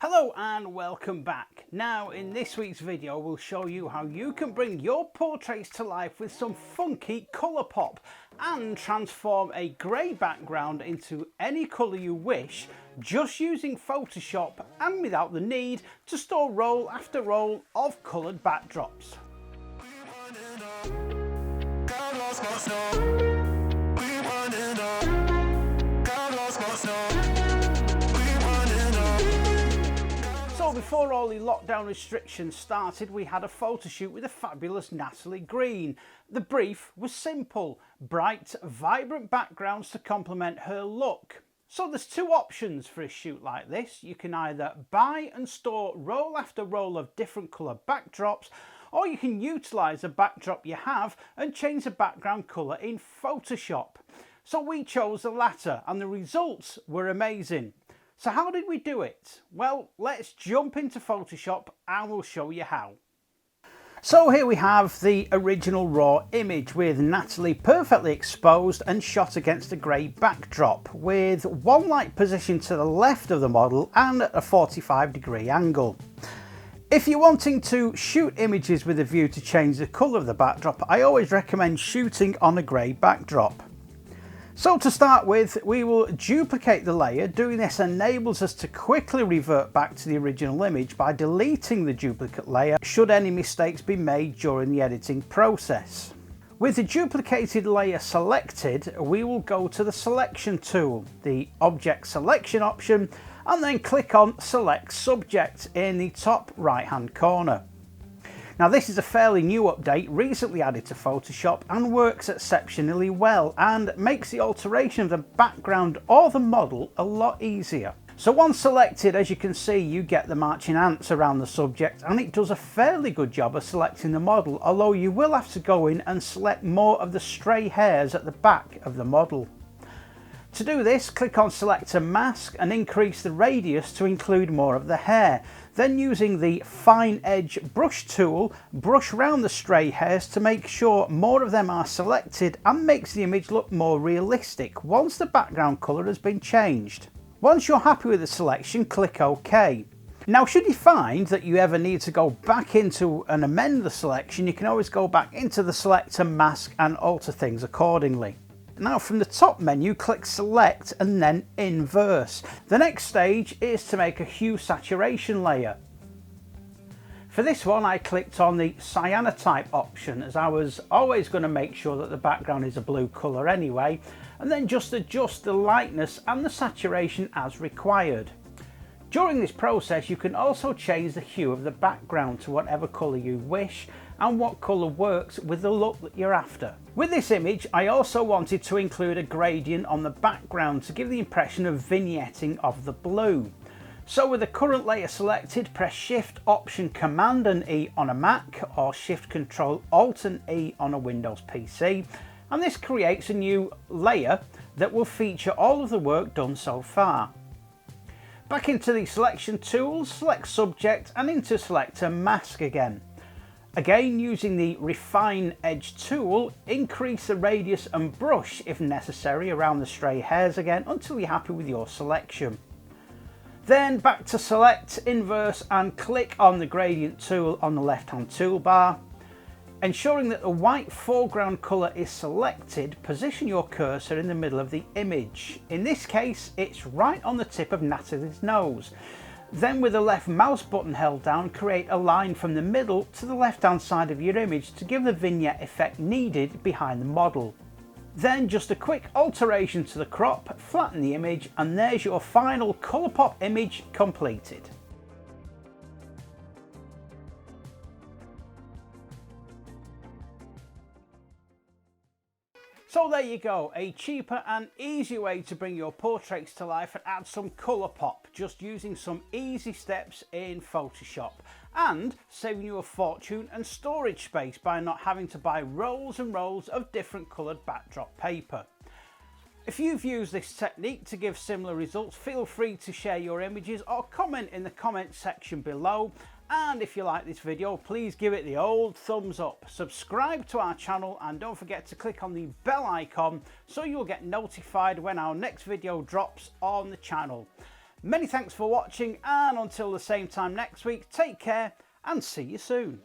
Hello and welcome back. Now in this week's video we'll show you how you can bring your portraits to life with some funky colour pop and transform a grey background into any colour you wish just using Photoshop and without the need to store roll after roll of coloured backdrops. So before all the lockdown restrictions started, we had a photo shoot with the fabulous Natalie Green. The brief was simple: bright, vibrant backgrounds to complement her look. So there's two options for a shoot like this. You can either buy and store roll after roll of different colour backdrops, or you can utilise a backdrop you have and change the background colour in Photoshop. So we chose the latter and the results were amazing. So how did we do it? Well, let's jump into Photoshop and we'll show you how. So here we have the original raw image with Natalie perfectly exposed and shot against a grey backdrop with one light position to the left of the model and at a 45-degree angle. If you're wanting to shoot images with a view to change the colour of the backdrop, I always recommend shooting on a grey backdrop. So to start with, we will duplicate the layer. Doing this enables us to quickly revert back to the original image by deleting the duplicate layer should any mistakes be made during the editing process. With the duplicated layer selected, we will go to the selection tool, the object selection option, and then click on select subject in the top right hand corner. Now this is a fairly new update recently added to Photoshop and works exceptionally well and makes the alteration of the background or the model a lot easier. So once selected, as you can see, you get the marching ants around the subject and it does a fairly good job of selecting the model, although you will have to go in and select more of the stray hairs at the back of the model. To do this, click on select a mask and increase the radius to include more of the hair. Then using the fine edge brush tool, brush around the stray hairs to make sure more of them are selected and makes the image look more realistic once the background colour has been changed. Once you're happy with the selection, click OK. Now should you find that you ever need to go back into and amend the selection, you can always go back into the select and mask and alter things accordingly. Now from the top menu, click select and then inverse. The next stage is to make a hue saturation layer. For this one I clicked on the cyanotype option, as I was always going to make sure that the background is a blue colour anyway, and then just adjust the lightness and the saturation as required. During this process you can also change the hue of the background to whatever colour you wish and what colour works with the look that you're after. With this image I also wanted to include a gradient on the background to give the impression of vignetting of the blue. So with the current layer selected, press Shift Option Command and E on a Mac or Shift Control Alt and E on a Windows PC, and this creates a new layer that will feature all of the work done so far. Back into the selection tools, select subject and into select a mask again. Again, using the refine edge tool, increase the radius and brush if necessary around the stray hairs again until you're happy with your selection. Then back to select, inverse and click on the gradient tool on the left hand toolbar. Ensuring that the white foreground colour is selected, position your cursor in the middle of the image. In this case, it's right on the tip of Natalie's nose. Then with the left mouse button held down, create a line from the middle to the left hand side of your image to give the vignette effect needed behind the model. Then just a quick alteration to the crop, flatten the image, and there's your final colour pop image completed. So there you go, a cheaper and easy way to bring your portraits to life and add some colour pop just using some easy steps in Photoshop, and saving you a fortune and storage space by not having to buy rolls and rolls of different coloured backdrop paper. If you've used this technique to give similar results, feel free to share your images or comment in the comment section below. And if you like this video, please give it the old thumbs up, subscribe to our channel, and don't forget to click on the bell icon so you'll get notified when our next video drops on the channel. Many thanks for watching, and until the same time next week, take care and see you soon.